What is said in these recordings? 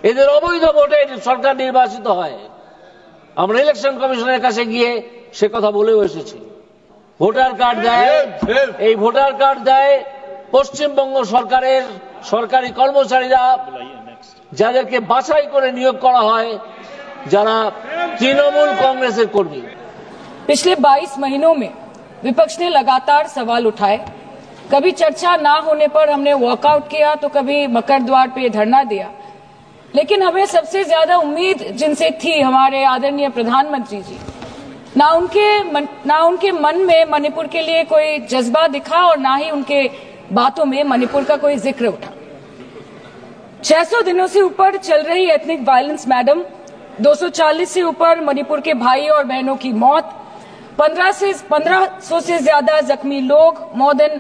এদের অবৈধ ভোটে সরকার নির্বাচিত হয়। আমরা ইলেকশন কমিশনের কাছে গিয়ে সে কথা বলেও এসেছি। ভোটার কার্ড দেয়, এই ভোটার কার্ড দেয় পশ্চিমবঙ্গ সরকারের সরকারি কর্মচারীরা, যাদেরকে বাছাই করে নিয়োগ করা হয়, যারা তৃণমূল কংগ্রেসের কর্মী। पिछले 22 महीनों में विपक्ष ने लगातार सवाल उठाए। कभी चर्चा ना होने पर हमने वॉकआउट किया, तो कभी मकर द्वार पे धरना दिया। लेकिन हमें सबसे ज्यादा उम्मीद जिनसे थी, हमारे आदरणीय प्रधानमंत्री जी, ना उनके मन में मणिपुर के लिए कोई जज्बा दिखा और ना ही उनके बातों में मणिपुर का कोई जिक्र उठा। 600 दिनों से ऊपर चल रही एथनिक वायलेंस मैडम, 240 से ऊपर मणिपुर के भाई और बहनों की मौत, 1500 से ज्यादा जख्मी लोग, more than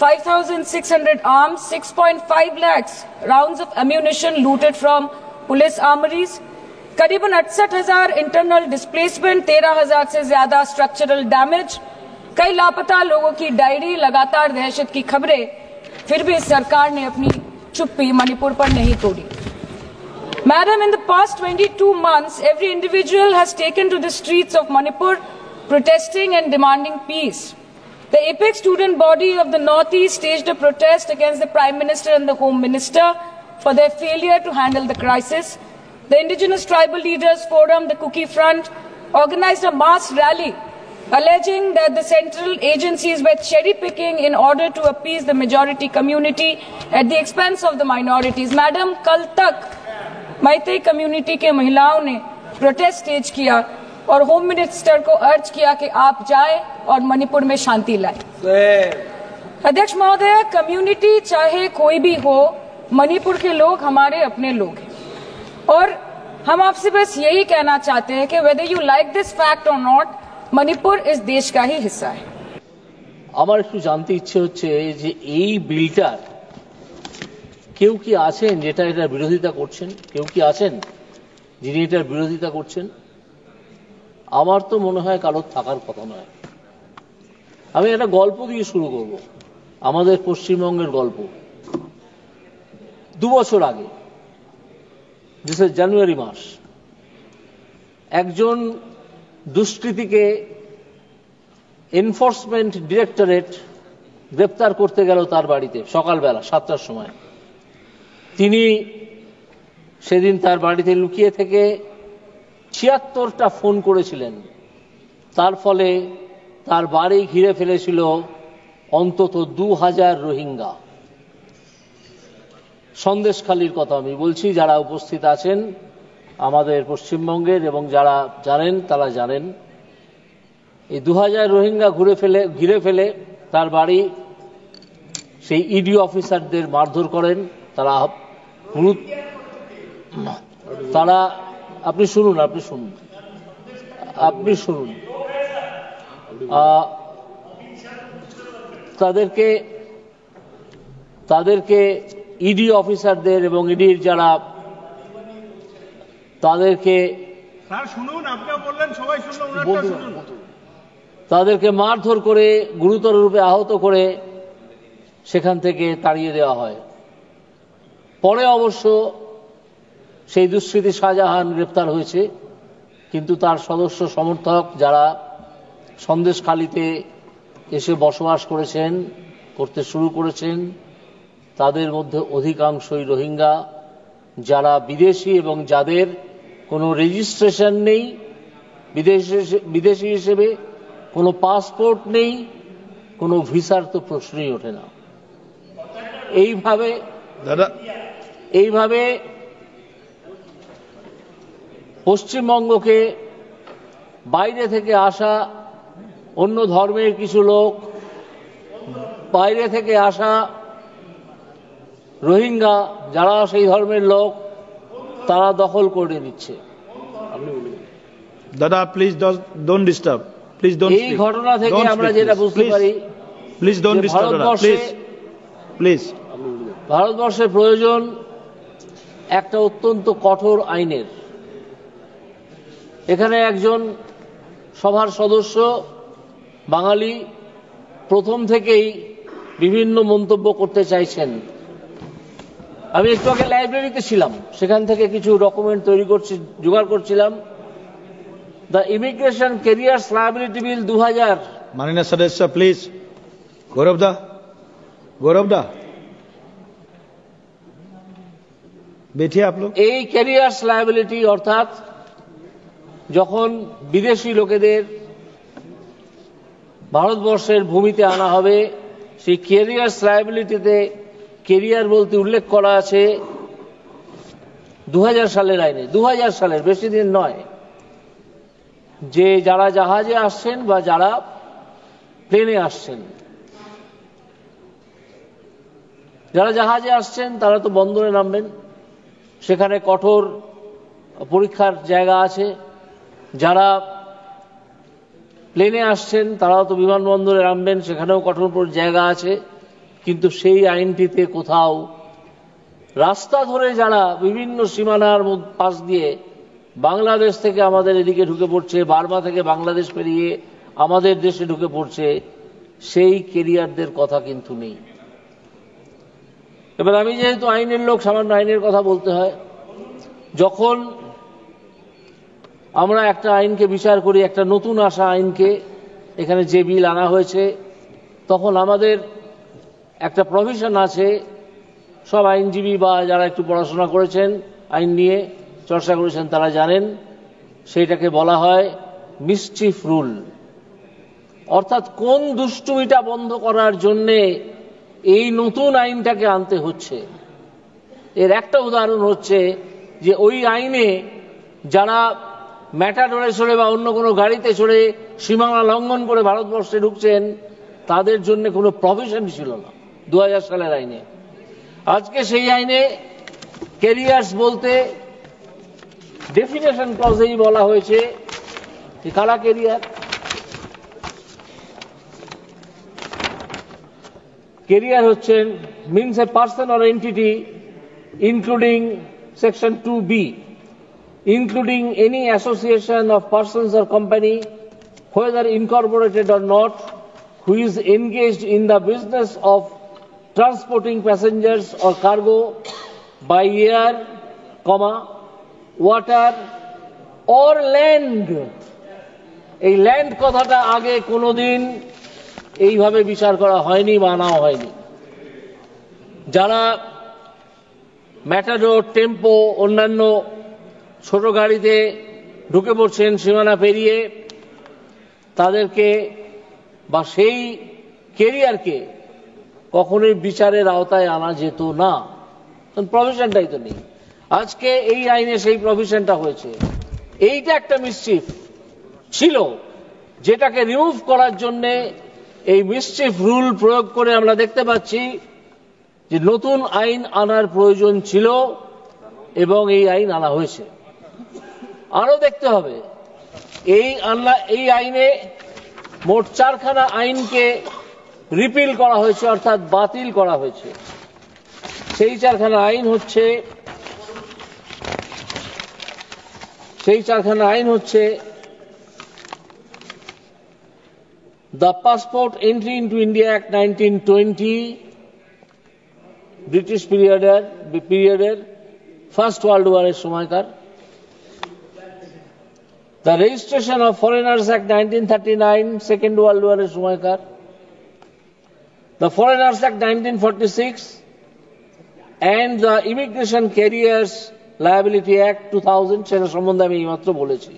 5,600 arms, 6.5 lakhs rounds of ammunition looted from police armories, करीबन 68,000 इंटरनल डिस्प्लेसमेंट, 13,000 से ज्यादा स्ट्रक्चरल डैमेज, कई लापता लोगों की डायरी, लगातार दहशत की खबरें। फिर भी सरकार ने अपनी चुप्पी मणिपुर पर नहीं तोड़ी। Madam, in the past 22 months, every individual has taken to the streets of Manipur protesting and demanding peace. The apex student body of the Northeast staged a protest against the Prime Minister and the Home Minister for their failure to handle the crisis. The Indigenous Tribal Leaders Forum, the Kuki Front, organized a mass rally alleging that the central agencies were cherry-picking in order to appease the majority community at the expense of the minorities. Madam, कल तक Meitei community के महिलाओं ने protest stage किया और home minister को अर्ज किया कि आप जाएं और मणिपुर में शांति लाएं। अध्यक्ष महोदय, कम्युनिटी चाहे कोई भी हो, मणिपुर के लोग हमारे अपने लोग हैं और हम आपसे बस यही कहना चाहते हैं कि whether you like this fact or not, Manipur इस देश का ही हिस्सा है। আমার একটু জানতে ইচ্ছে হচ্ছে যে এই বিলটার কেউ কি আছেন যেটা এটার বিরোধিতা করছেন? কেউ কি আছেন যিনি এটার বিরোধিতা করছেন? আমার তো মনে হয় কারোর থাকার কথা নয়। আমি একটা গল্প দিয়ে শুরু করব, আমাদের পশ্চিমবঙ্গের গল্প। 2 বছর আগে, জানুয়ারি মাস, একজন দুষ্কৃতীকে এনফোর্সমেন্ট ডিরেক্টরেট গ্রেপ্তার করতে গেল তার বাড়িতে সকালবেলা 7টার সময়। তিনি সেদিন তার বাড়িতে লুকিয়ে থেকে 76টা ফোন করেছিলেন। তার ফলে তার বাড়ি ঘিরে ফেলেছিল অন্তত 2000 রোহিঙ্গা। সন্দেশখালীর কথা আমি বলছি, যারা উপস্থিত আছেন আমাদের পশ্চিমবঙ্গের এবং যারা জানেন তারা জানেন। এই 2000 রোহিঙ্গা ঘিরে ফেলে তার বাড়ি, সেই ইডি অফিসারদের মারধর করেন। আপনি শুনুন তাদেরকে ইডি অফিসারদের এবং ইডির যারা তাদেরকে মারধর করে গুরুতর রূপে আহত করে সেখান থেকে তাড়িয়ে দেওয়া হয়। পরে অবশ্য সেই দুষ্কৃতী শাহজাহান গ্রেপ্তার হয়েছে, কিন্তু তার সদস্য সমর্থক যারা সন্দেশখালীতে এসে বসবাস করতে শুরু করেছেন, তাদের মধ্যে অধিকাংশই রোহিঙ্গা, যারা বিদেশি এবং যাদের কোনো রেজিস্ট্রেশন নেই, বিদেশি হিসেবে কোনো পাসপোর্ট নেই, কোনো ভিসার তো প্রশ্নই ওঠে না। এইভাবে পশ্চিমবঙ্গকে বাইরে থেকে আসা অন্য ধর্মের কিছু লোক, বাইরে থেকে আসা রোহিঙ্গা যারা সেই ধর্মের লোক, তারা দখল করে নিচ্ছে। দাদা, please don't disturb, please don't. এই ঘটনা থেকে আমরা যেটা বুঝতে পারি, প্লিজ ডোন্ট ডিস্টার্ব দাদা, প্লিজ। ভারতবর্ষের প্রয়োজন একটা অত্যন্ত কঠোর আইনের। এখানে একজন সভার সদস্য বাঙালি প্রথম থেকেই বিভিন্ন মন্তব্য করতে চাইছেন। আমি একটু আগে লাইব্রেরিতে ছিলাম, সেখান থেকে কিছু ডকুমেন্ট জোগাড় করছিলাম। দ্য ইমিগ্রেশন ক্যারিয়ার্স লায়াবিলিটি বিল 2000। माननीय सदस्य प्लीज। गौरव दा बैठिए आप लोग। এই ক্যারিয়ার্স লায়াবিলিটি অর্থাৎ যখন বিদেশি লোকেদের ভারতবর্ষের ভূমিতে আনা হবে, সেই ক্যারিয়ার্স লায়াবিলিটিতে ক্যারিয়ার বলতে উল্লেখ করা আছে 2000 সালের আইনে, 2000 সালের, বেশি দিন নয়, যে যারা জাহাজে আসছেন বা যারা প্লেনে আসছেন, যারা জাহাজে আসছেন তারা তো বন্দরে নামবেন, সেখানে কঠোর পরীক্ষার জায়গা আছে। যারা প্লেনে আসছেন তারাও তো বিমানবন্দরে নামবেন, সেখানেও কঠোর জায়গা আছে। কিন্তু সেই আইনটিতে কোথাও রাস্তা ধরে যারা বিভিন্ন সীমানার পাশ দিয়ে বাংলাদেশ থেকে আমাদের এদিকে ঢুকে পড়ছে, বার্মা থেকে বাংলাদেশ পেরিয়ে আমাদের দেশে ঢুকে পড়ছে, সেই ক্যারিয়ারদের কথা কিন্তু নেই। এবার আমি যেহেতু আইনের লোক, সামান্য আইনের কথা বলতে হয়। যখন আমরা একটা আইনকে বিচার করি, একটা নতুন আসা আইনকে, এখানে যে বিল আনা হয়েছে, তখন আমাদের একটা প্রভিশন আছে। সব আইনজীবী বা যারা একটু পড়াশোনা করেছেন, আইন নিয়ে চর্চা করেছেন, তারা জানেন সেইটাকে বলা হয় মিসচিফ রুল। অর্থাৎ কোন দুষ্টুমিটা বন্ধ করার জন্যে এই নতুন আইনটাকে আনতে হচ্ছে। এর একটা উদাহরণ হচ্ছে যে ওই আইনে যারা ম্যাটাডোরে চড়ে বা অন্য কোনো গাড়িতে চড়ে সীমানা লঙ্ঘন করে ভারতবর্ষে ঢুকছেন, তাদের জন্য কোনো প্রভিশন ছিল না 2000 সালের আইনে। আজকে সেই আইনে ক্যারিয়ার্স বলতে ডেফিনেশন ক্লজেই বলা হয়েছে যে কারা ক্যারিয়ার। ক্যারিয়ার হচ্ছেন means a person or entity including section 2B, including any association of persons or company, whether incorporated or not, who is engaged in the business of transporting passengers or cargo by air, water or land। এই land কথাটা আগে কোনোদিন এইভাবে বিচার করা হয়নি বা আনাও হয়নি। যারা ম্যাটাডোর, টেম্পো, অন্যান্য ছোট গাড়িতে ঢুকে পড়ছেন সীমানা পেরিয়ে, তাদেরকে বা সেই ক্যারিয়ারকে কখনোই বিচারের আওতায় আনা যেত না, প্রভিশনটাই তো নেই। আজকে এই আইনে সেই প্রভিশনটা হয়েছে। এইটা একটা মিসচিফ ছিল, যেটাকে রিমুভ করার জন্য এই মিসচিফ রুল প্রয়োগ করে আমরা দেখতে পাচ্ছি যে নতুন আইন আনার প্রয়োজন ছিল এবং এই আইন আনা হয়েছে। আরো দেখতে হবে, এই আইনে মোট 4খানা আইনকে রিপিল করা হয়েছে, অর্থাৎ বাতিল করা হয়েছে। সেই 4খানা আইন হচ্ছে The Passport Entry into India Act 1920, British পিরিয়ডের ফার্স্ট ওয়ার্ল্ড ওয়ারের সময়কার। The Registration of Foreigners Act 1939, second world ওয়ারের সময়কার। The Foreigners Act 1946 and the Immigration Carriers Liability Act 2000, সেটা সম্বন্ধে আমি এইমাত্র বলেছি।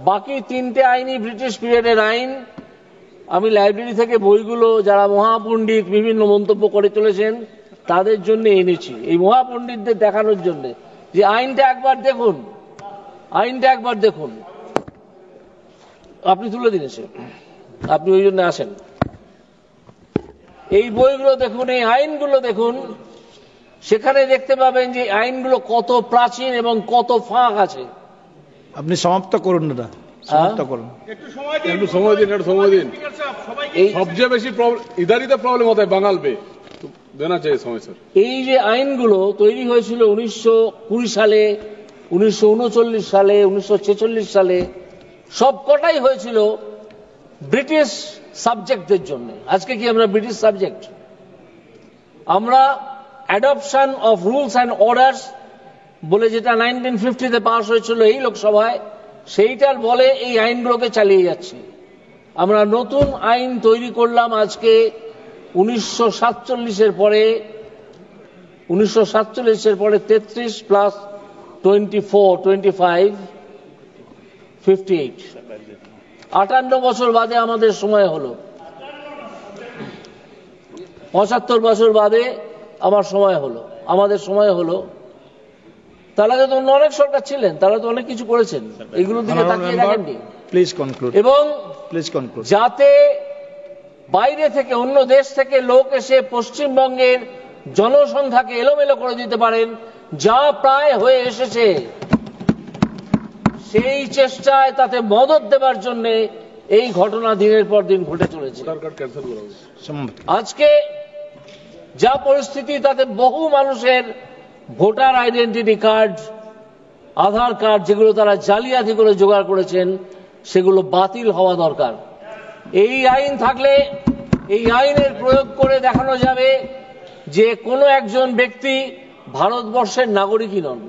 বাকি 3টে আইনই ব্রিটিশ পিরিয়ডের আইন। আমি লাইব্রেরি থেকে বইগুলো যারা মহাপণ্ডিত বিভিন্ন মন্তব্য করে চলেছেন তাদের জন্য এনেছি, এই মহাপণ্ডিতদের দেখানোর জন্য যে আইনটা একবার দেখুন। আপনি তুলে দিয়েছে, আপনি ওই জন্য আসেন। এই বইগুলো দেখুন, এই আইনগুলো দেখুন, সেখানে দেখতে পাবেন যে আইনগুলো কত প্রাচীন এবং কত ফাঁক আছে। আপনি সমাপ্ত করুন না, সমাপ্ত করুন। একটু সময় দিন। এই সবচেয়ে বেশি ইধারই তো প্রবলেম হতে বাঙাল পে দেনা চাই সময় স্যার। এই যে আইনগুলো তৈরি হয়েছিল 1920 সালে, 1939 সালে, 1946 সালে, সবকটাই হয়েছিল ব্রিটিশ সাবজেক্টদের জন্য। আজকে কি আমরা ব্রিটিশ সাবজেক্ট? আমরা adoption of rules and orders বলে যেটা 1950-তে পাস হয়েছিল এই লোকসভায়, সেইটার বলে এই আইনগুলোকে চালিয়ে যাচ্ছি। আমরা নতুন আইন তৈরি করলাম আজকে 1947-এর পরে 33 প্লাস 24, 25, 58, 58 বছর বাদে আমাদের সময় হলো, 75 বছর বাদে আমাদের সময় হলো। তার আগে তো অন্য অনেক সরকার ছিলেন, তারা তো অনেক কিছু করেছেন, এগুলোর দিকে তাকিয়ে দেখেননি। Please conclude. এবং প্লিজ কনক্লুড। যাতে বাইরে থেকে, অন্য দেশ থেকে লোক এসে পশ্চিমবঙ্গের জনসংখ্যাকে এলোমেলো করে দিতে পারেন, যা প্রায় হয়ে এসেছে, সেই চেষ্টায় তাতে মদত দেবার জন্য এই ঘটনা দিনের পর দিন ঘটে চলেছে। আজকে যা পরিস্থিতি, তাতে বহু মানুষের ভোটার আইডেন্টিটি কার্ড, আধার কার্ড, যেগুলো তারা জালিয়াতি করে জোগাড় করেছেন, সেগুলো বাতিল হওয়া দরকার। এই আইন থাকলে, এই আইনের প্রয়োগ করে দেখানো যাবে যে কোনো একজন ব্যক্তি ভারতবর্ষের নাগরিকই নন।